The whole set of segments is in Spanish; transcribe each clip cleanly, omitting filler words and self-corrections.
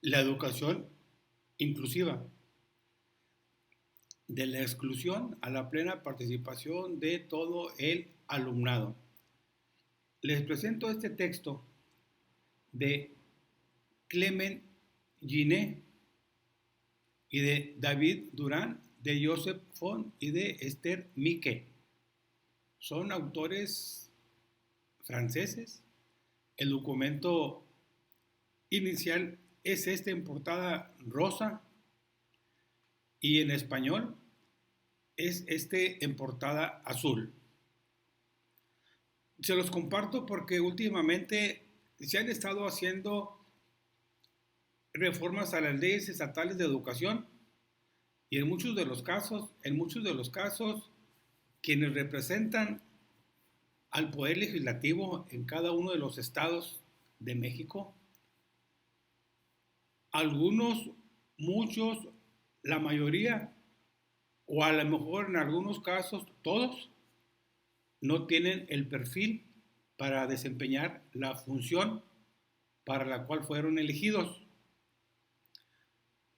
La educación inclusiva, de la exclusión a la plena participación de todo el alumnado. Les presento este texto de Clement Ginet y de David Durán, de Joseph Font y de Esther Mike. Son autores franceses. El documento inicial es este en portada rosa y en español es este en portada azul. Se los comparto porque últimamente se han estado haciendo reformas a las leyes estatales de educación y en muchos de los casos, quienes representan al Poder Legislativo en cada uno de los estados de México, algunos, muchos, la mayoría, o a lo mejor en algunos casos todos, no tienen el perfil para desempeñar la función para la cual fueron elegidos.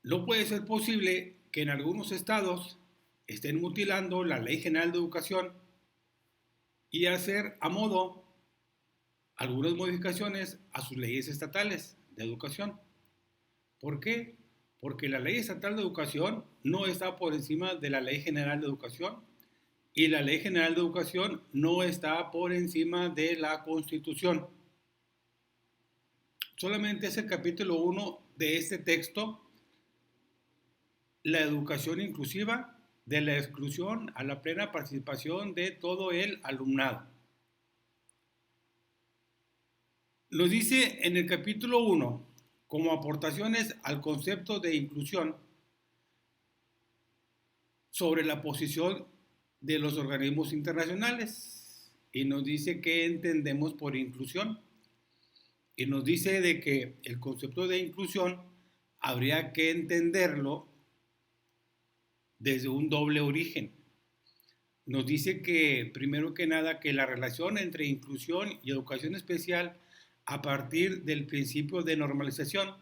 No puede ser posible que en algunos estados estén mutilando la Ley General de Educación y hacer a modo algunas modificaciones a sus leyes estatales de educación. ¿Por qué? Porque la Ley Estatal de Educación no está por encima de la Ley General de Educación y la Ley General de Educación no está por encima de la Constitución. Solamente es el capítulo 1 de este texto, la educación inclusiva, de la exclusión a la plena participación de todo el alumnado. Nos dice en el capítulo 1, como aportaciones al concepto de inclusión, sobre la posición de los organismos internacionales, y nos dice qué entendemos por inclusión, y nos dice de que el concepto de inclusión habría que entenderlo desde un doble origen. Nos dice que, primero que nada, que la relación entre inclusión y educación especial a partir del principio de normalización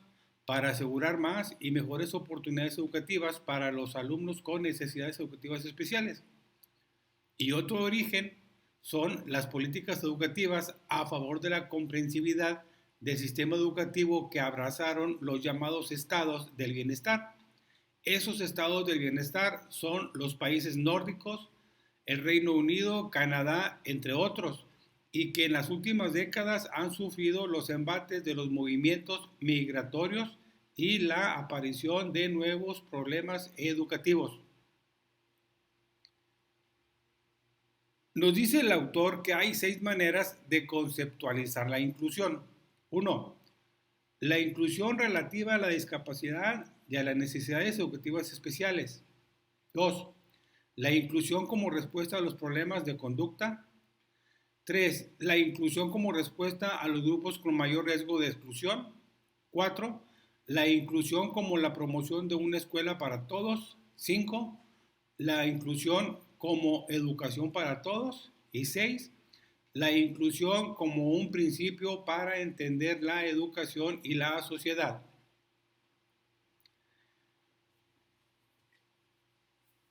para asegurar más y mejores oportunidades educativas para los alumnos con necesidades educativas especiales. Y otro origen son las políticas educativas a favor de la comprensividad del sistema educativo que abrazaron los llamados estados del bienestar. Esos estados del bienestar son los países nórdicos, el Reino Unido, Canadá, entre otros, y que en las últimas décadas han sufrido los embates de los movimientos migratorios y la aparición de nuevos problemas educativos. Nos dice el autor que hay 6 maneras de conceptualizar la inclusión. 1. La inclusión relativa a la discapacidad y a las necesidades educativas especiales. 2. La inclusión como respuesta a los problemas de conducta. 3. La inclusión como respuesta a los grupos con mayor riesgo de exclusión. 4. La inclusión como la promoción de una escuela para todos. 5. La inclusión como educación para todos. Y 6. La inclusión como un principio para entender la educación y la sociedad.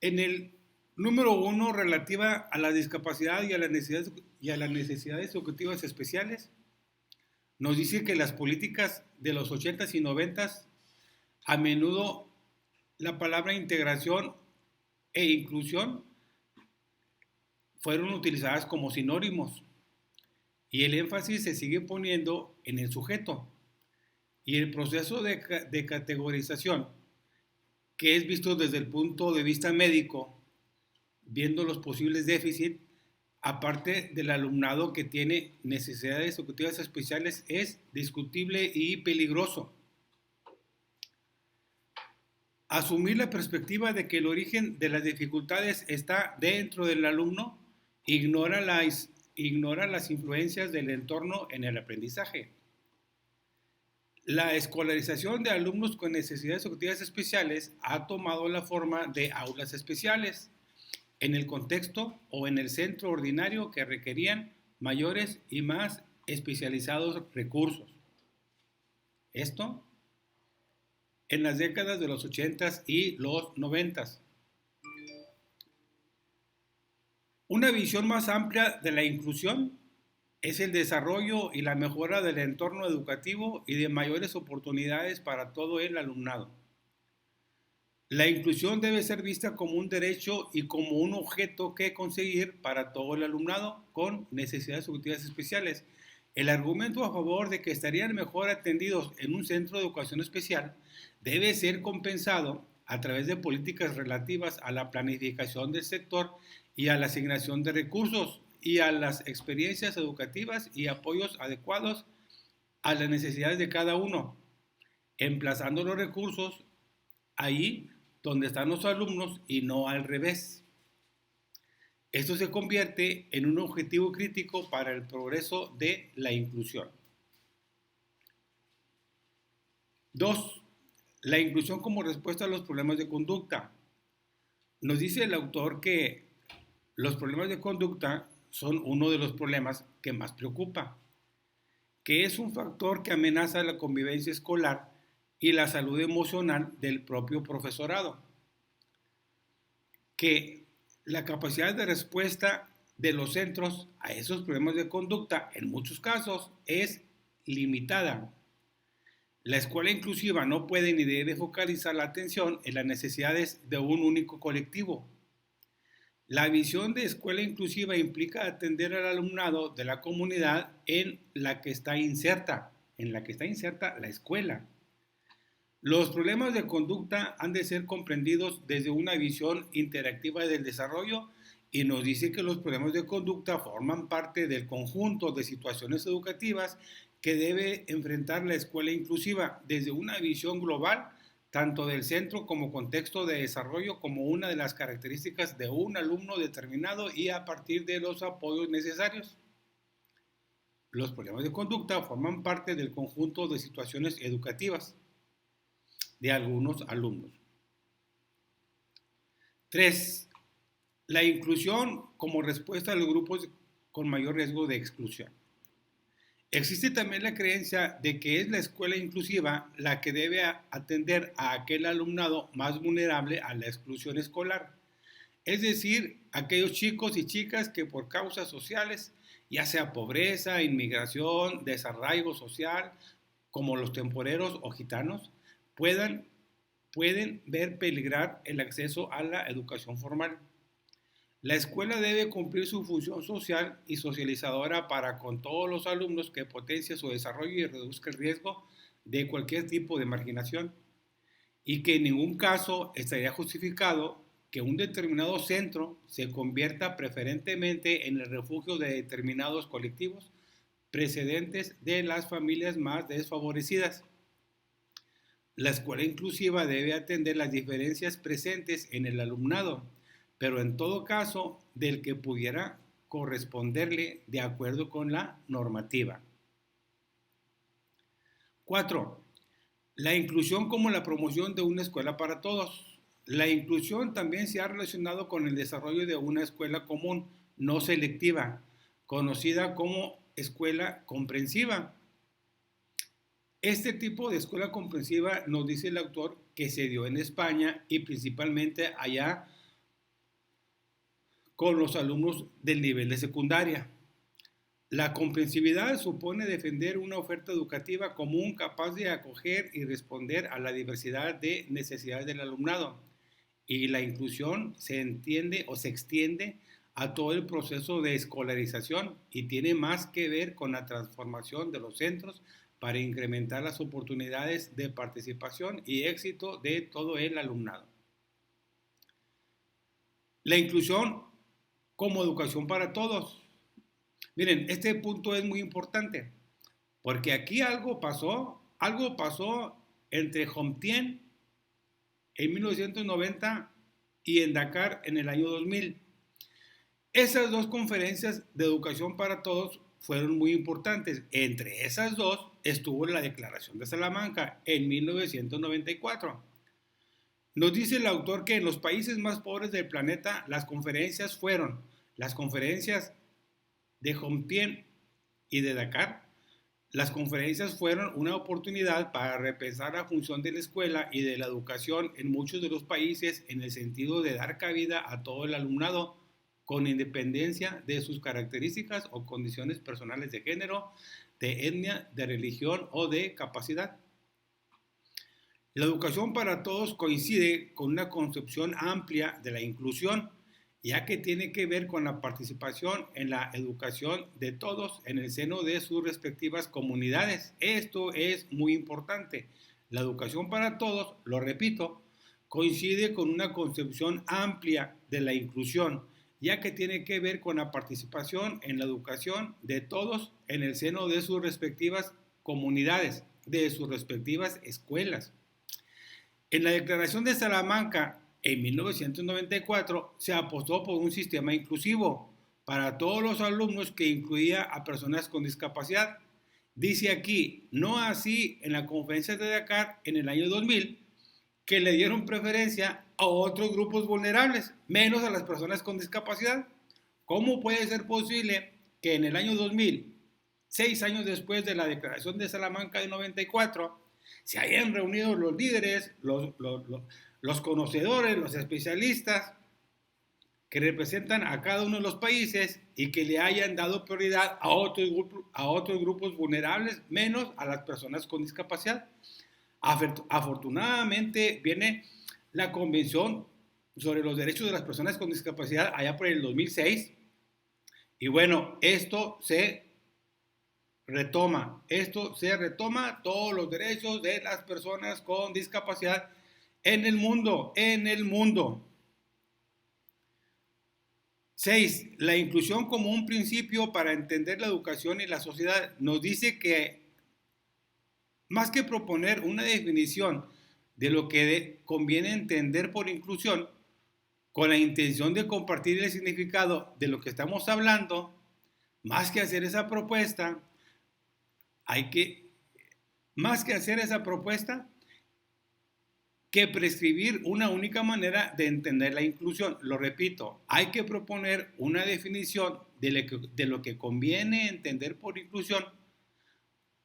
En el número 1, relativa a la discapacidad y a las necesidades educativas especiales, nos dice que las políticas de los 80s y 90s, a menudo la palabra integración e inclusión fueron utilizadas como sinónimos y el énfasis se sigue poniendo en el sujeto y el proceso de categorización, que es visto desde el punto de vista médico, viendo los posibles déficits, aparte del alumnado que tiene necesidades educativas especiales, es discutible y peligroso. Asumir la perspectiva de que el origen de las dificultades está dentro del alumno ignora las influencias del entorno en el aprendizaje. La escolarización de alumnos con necesidades educativas especiales ha tomado la forma de aulas especiales en el contexto o en el centro ordinario que requerían mayores y más especializados recursos. Esto en las décadas de los 80 y los 90. Una visión más amplia de la inclusión es el desarrollo y la mejora del entorno educativo y de mayores oportunidades para todo el alumnado. La inclusión debe ser vista como un derecho y como un objeto que conseguir para todo el alumnado con necesidades educativas especiales. El argumento a favor de que estarían mejor atendidos en un centro de educación especial debe ser compensado a través de políticas relativas a la planificación del sector y a la asignación de recursos y a las experiencias educativas y apoyos adecuados a las necesidades de cada uno, emplazando los recursos ahí donde están los alumnos y no al revés. Esto se convierte en un objetivo crítico para el progreso de la inclusión. 2. La inclusión como respuesta a los problemas de conducta. Nos dice el autor que los problemas de conducta son uno de los problemas que más preocupa, que es un factor que amenaza la convivencia escolar y la salud emocional del propio profesorado, que la capacidad de respuesta de los centros a esos problemas de conducta en muchos casos es limitada. La escuela inclusiva no puede ni debe focalizar la atención en las necesidades de un único colectivo. La visión de escuela inclusiva implica atender al alumnado de la comunidad en la que está inserta la escuela. Los problemas de conducta han de ser comprendidos desde una visión interactiva del desarrollo y nos dice que los problemas de conducta forman parte del conjunto de situaciones educativas que debe enfrentar la escuela inclusiva desde una visión global, tanto del centro como contexto de desarrollo, como una de las características de un alumno determinado y a partir de los apoyos necesarios. Los problemas de conducta forman parte del conjunto de situaciones educativas de algunos alumnos. 3. La inclusión como respuesta a los grupos con mayor riesgo de exclusión. Existe también la creencia de que es la escuela inclusiva la que debe atender a aquel alumnado más vulnerable a la exclusión escolar, es decir, aquellos chicos y chicas que por causas sociales, ya sea pobreza, inmigración, desarraigo social, como los temporeros o gitanos, pueden ver peligrar el acceso a la educación formal. La escuela debe cumplir su función social y socializadora para con todos los alumnos que potencie su desarrollo y reduzca el riesgo de cualquier tipo de marginación, y que en ningún caso estaría justificado que un determinado centro se convierta preferentemente en el refugio de determinados colectivos precedentes de las familias más desfavorecidas. La escuela inclusiva debe atender las diferencias presentes en el alumnado, pero en todo caso del que pudiera corresponderle de acuerdo con la normativa. 4. La inclusión como la promoción de una escuela para todos. La inclusión también se ha relacionado con el desarrollo de una escuela común, no selectiva, conocida como escuela comprensiva. Este tipo de escuela comprensiva, nos dice el autor, que se dio en España y principalmente allá con los alumnos del nivel de secundaria. La comprensividad supone defender una oferta educativa común capaz de acoger y responder a la diversidad de necesidades del alumnado. Y la inclusión se entiende o se extiende a todo el proceso de escolarización y tiene más que ver con la transformación de los centros para incrementar las oportunidades de participación y éxito de todo el alumnado. La inclusión como educación para todos. Miren, este punto es muy importante, porque aquí algo pasó entre Jomtien en 1990 y en Dakar en el año 2000. Esas dos conferencias de educación para todos fueron muy importantes. Entre esas dos estuvo la Declaración de Salamanca en 1994. Nos dice el autor que en los países más pobres del planeta las conferencias fueron las conferencias de Jomtien y de Dakar, Las conferencias fueron una oportunidad para repensar la función de la escuela y de la educación en muchos de los países en el sentido de dar cabida a todo el alumnado con independencia de sus características o condiciones personales de género, de etnia, de religión o de capacidad. La educación para todos coincide con una concepción amplia de la inclusión, ya que tiene que ver con la participación en la educación de todos en el seno de sus respectivas comunidades. Esto es muy importante. La educación para todos, lo repito, coincide con una concepción amplia de la inclusión, ya que tiene que ver con la participación en la educación de todos en el seno de sus respectivas comunidades, de sus respectivas escuelas. En la Declaración de Salamanca, en 1994, se apostó por un sistema inclusivo para todos los alumnos que incluía a personas con discapacidad. Dice aquí, no así en la conferencia de Dakar en el año 2000, que le dieron preferencia a otros grupos vulnerables, menos a las personas con discapacidad. ¿Cómo puede ser posible que en el año 2000, 6 años después de la Declaración de Salamanca de 94, se hayan reunido los líderes, los conocedores, los especialistas que representan a cada uno de los países y que le hayan dado prioridad a otros grupos vulnerables, menos a las personas con discapacidad? Afortunadamente viene la Convención sobre los Derechos de las Personas con Discapacidad allá por el 2006 y bueno, esto se retoma todos los derechos de las personas con discapacidad en el mundo. 6. La inclusión como un principio para entender la educación y la sociedad nos dice que más que proponer una definición de lo que conviene entender por inclusión, con la intención de compartir el significado de lo que estamos hablando, más que hacer esa propuesta, que prescribir una única manera de entender la inclusión. Lo repito, hay que proponer una definición de lo que conviene entender por inclusión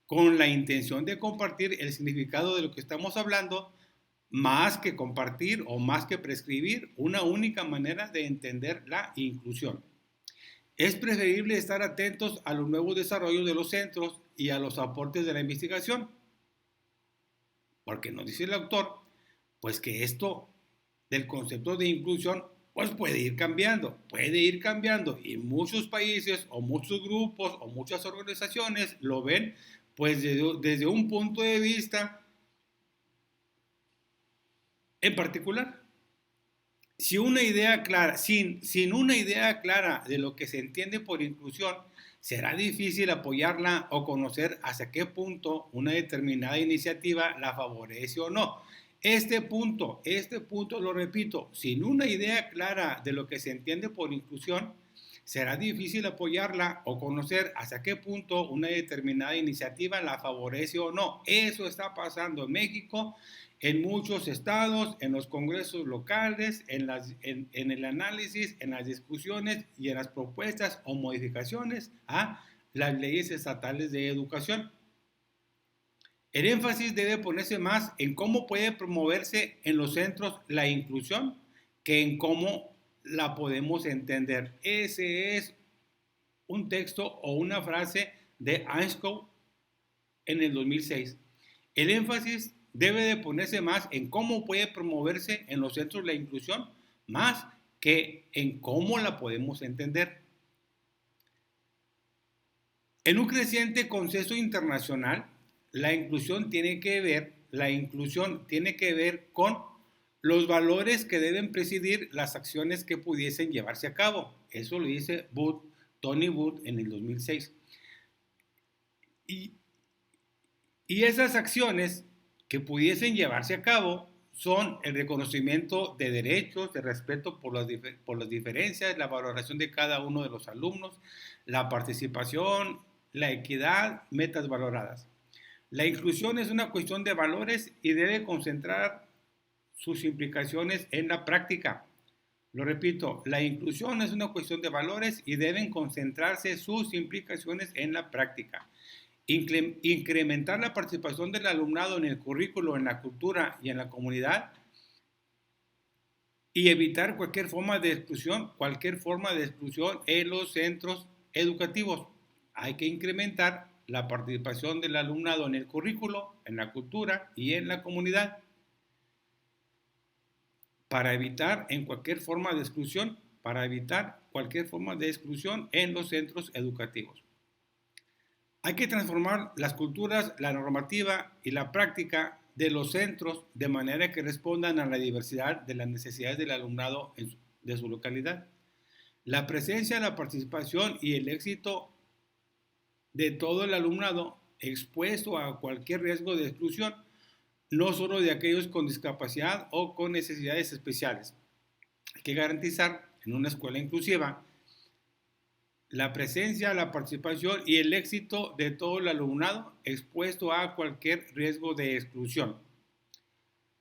con la intención de compartir el significado de lo que estamos hablando, más que compartir o más que prescribir una única manera de entender la inclusión. Es preferible estar atentos a los nuevos desarrollos de los centros y a los aportes de la investigación, porque nos dice el autor, pues que esto del concepto de inclusión pues puede ir cambiando y muchos países o muchos grupos o muchas organizaciones lo ven pues desde un punto de vista en particular. Sin una idea clara de lo que se entiende por inclusión, será difícil apoyarla o conocer hasta qué punto una determinada iniciativa la favorece o no. Este punto, lo repito, sin una idea clara de lo que se entiende por inclusión, será difícil apoyarla o conocer hasta qué punto una determinada iniciativa la favorece o no. Eso está pasando en México, en muchos estados, en los congresos locales, en el análisis, en las discusiones y en las propuestas o modificaciones a las leyes estatales de educación. El énfasis debe ponerse más en cómo puede promoverse en los centros la inclusión que en cómo la podemos entender. Ese es un texto o una frase de Einstein en el 2006. El énfasis debe de ponerse más en cómo puede promoverse en los centros la inclusión, más que en cómo la podemos entender. En un creciente consenso internacional, la inclusión tiene que ver con los valores que deben presidir las acciones que pudiesen llevarse a cabo. Eso lo dice Tony Wood en el 2006. Y esas acciones que pudiesen llevarse a cabo son el reconocimiento de derechos, de respeto por las diferencias, la valoración de cada uno de los alumnos, la participación, la equidad, metas valoradas. La inclusión es una cuestión de valores y debe concentrar sus implicaciones en la práctica. Lo repito, la inclusión es una cuestión de valores y deben concentrarse sus implicaciones en la práctica. incrementar la participación del alumnado en el currículo, en la cultura y en la comunidad, y evitar cualquier forma de exclusión en los centros educativos. Hay que incrementar la participación del alumnado en el currículo, en la cultura y en la comunidad para evitar cualquier forma de exclusión en los centros educativos. Hay que transformar las culturas, la normativa y la práctica de los centros de manera que respondan a la diversidad de las necesidades del alumnado de su localidad. La presencia, la participación y el éxito de todo el alumnado expuesto a cualquier riesgo de exclusión, no solo de aquellos con discapacidad o con necesidades especiales. Hay que garantizar en una escuela inclusiva la presencia, la participación y el éxito de todo el alumnado expuesto a cualquier riesgo de exclusión.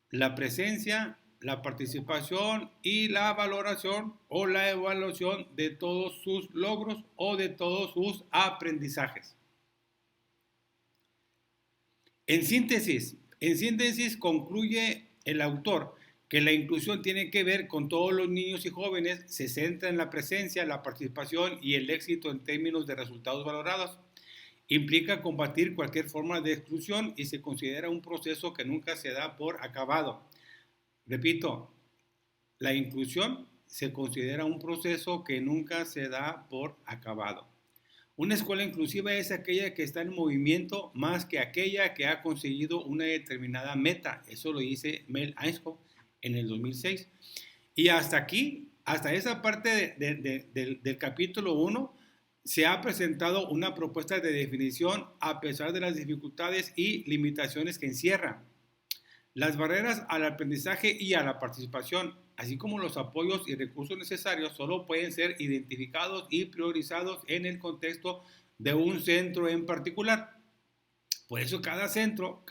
La presencia, la participación y la valoración o la evaluación de todos sus logros o de todos sus aprendizajes. En síntesis, concluye el autor que la inclusión tiene que ver con todos los niños y jóvenes, se centra en la presencia, la participación y el éxito en términos de resultados valorados. Implica combatir cualquier forma de exclusión y se considera un proceso que nunca se da por acabado. Repito, la inclusión se considera un proceso que nunca se da por acabado. Una escuela inclusiva es aquella que está en movimiento más que aquella que ha conseguido una determinada meta. Eso lo dice Mel Einscough en el 2006. Y hasta aquí, hasta esa parte del capítulo 1, se ha presentado una propuesta de definición a pesar de las dificultades y limitaciones que encierra. Las barreras al aprendizaje y a la participación, así como los apoyos y recursos necesarios, solo pueden ser identificados y priorizados en el contexto de un centro en particular. Por eso cada centro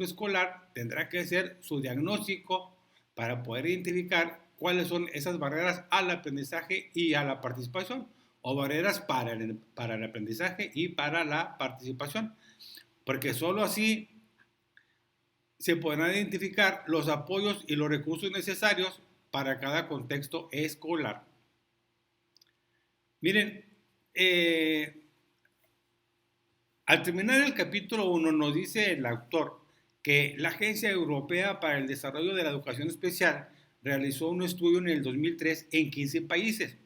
escolar tendrá que hacer su diagnóstico para poder identificar cuáles son esas barreras al aprendizaje y a la participación, o barreras para el aprendizaje y para la participación, porque solo así se podrán identificar los apoyos y los recursos necesarios para cada contexto escolar. Miren, al terminar el capítulo 1 nos dice el autor que la Agencia Europea para el Desarrollo de la Educación Especial realizó un estudio en el 2003 en 15 países.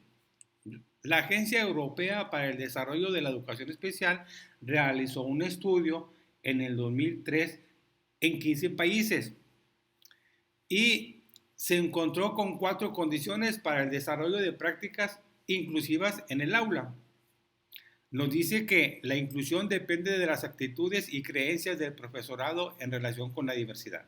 La Agencia Europea para el Desarrollo de la Educación Especial realizó un estudio en el 2003 en 15 países y se encontró con 4 condiciones para el desarrollo de prácticas inclusivas en el aula. Nos dice que la inclusión depende de las actitudes y creencias del profesorado en relación con la diversidad,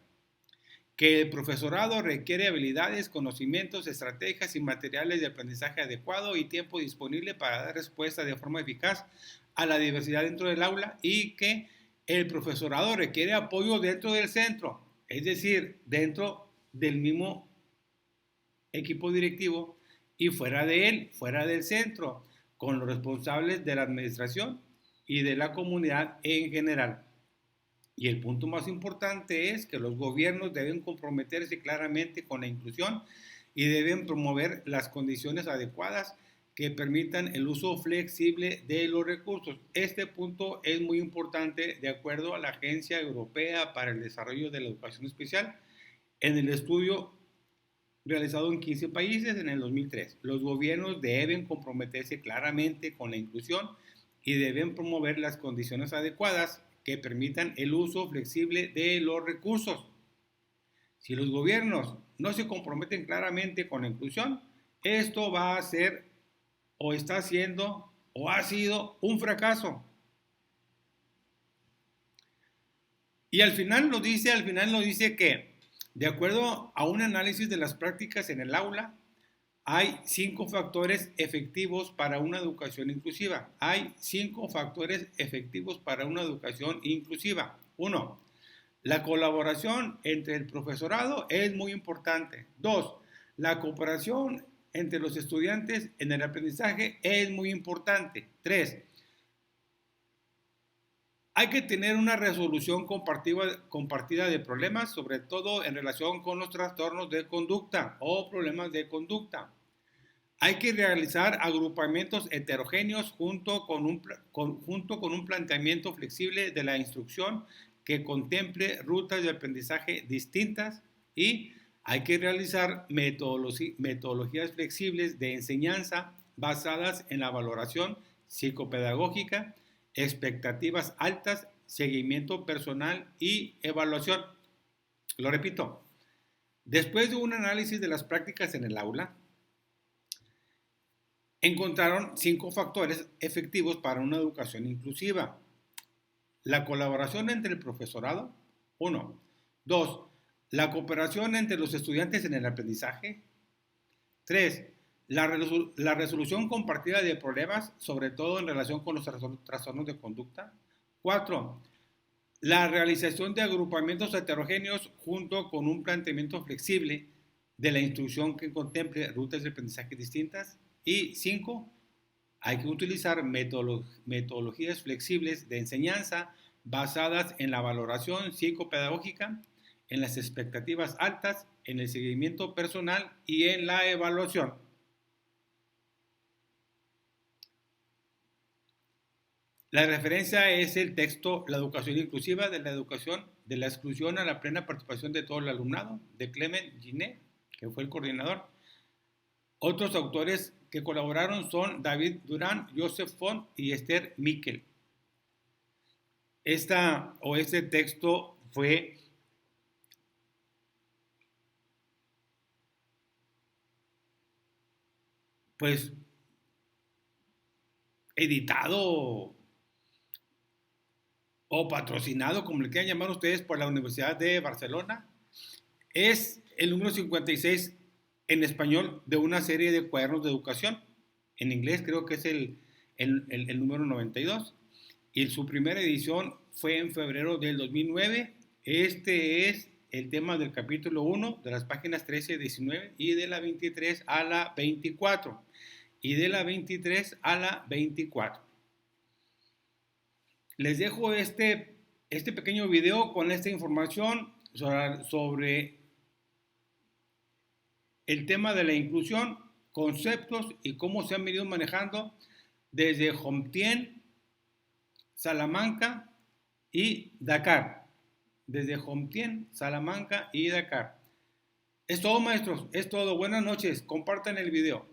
que el profesorado requiere habilidades, conocimientos, estrategias y materiales de aprendizaje adecuado y tiempo disponible para dar respuesta de forma eficaz a la diversidad dentro del aula, y que el profesorado requiere apoyo dentro del centro, es decir, dentro del mismo equipo directivo y fuera de él, fuera del centro, con los responsables de la administración y de la comunidad en general. Y el punto más importante es que los gobiernos deben comprometerse claramente con la inclusión y deben promover las condiciones adecuadas que permitan el uso flexible de los recursos. Este punto es muy importante de acuerdo a la Agencia Europea para el Desarrollo de la Educación Especial en el estudio realizado en 15 países en el 2003. Los gobiernos deben comprometerse claramente con la inclusión y deben promover las condiciones adecuadas que permitan el uso flexible de los recursos. Si los gobiernos no se comprometen claramente con la inclusión, esto va a ser o está siendo o ha sido un fracaso. Y al final nos dice que, de acuerdo a un análisis de las prácticas en el aula, hay 5 factores efectivos para una educación inclusiva. Hay 5 factores efectivos para una educación inclusiva. 1. La colaboración entre el profesorado es muy importante. 2. La cooperación entre los estudiantes en el aprendizaje es muy importante. 3. Hay que tener una resolución compartida de problemas, sobre todo en relación con los trastornos de conducta o problemas de conducta. Hay que realizar agrupamientos heterogéneos junto con un planteamiento flexible de la instrucción que contemple rutas de aprendizaje distintas y hay que realizar metodologías flexibles de enseñanza basadas en la valoración psicopedagógica, expectativas altas, seguimiento personal y evaluación. Lo repito, después de un análisis de las prácticas en el aula, encontraron 5 factores efectivos para una educación inclusiva. La colaboración entre el profesorado, 1. 2. La cooperación entre los estudiantes en el aprendizaje. 3. La resolución compartida de problemas, sobre todo en relación con los trastornos de conducta. 4. La realización de agrupamientos heterogéneos junto con un planteamiento flexible de la instrucción que contemple rutas de aprendizaje distintas. Y 5. Hay que utilizar metodologías flexibles de enseñanza basadas en la valoración psicopedagógica, en las expectativas altas, en el seguimiento personal y en la evaluación. La referencia es el texto La educación inclusiva de la exclusión a la plena participación de todo el alumnado, de Clement Ginet, que fue el coordinador. Otros autores que colaboraron son David Durán, Joseph Font y Esther Mikkel. Este texto fue pues editado o patrocinado, como le quieran llamar ustedes, por la Universidad de Barcelona. Es el número 56 en español de una serie de cuadernos de educación. En inglés creo que es el número 92. Y su primera edición fue en febrero del 2009. Este es el tema del capítulo 1, de las páginas 13 y 19, y de la 23 a la 24. Y de la 23 a la 24. Les dejo este pequeño video con esta información sobre el tema de la inclusión, conceptos y cómo se han venido manejando desde Jomtien, Salamanca y Dakar. Desde Jomtien, Salamanca y Dakar. Es todo, maestros, es todo. Buenas noches, compartan el video.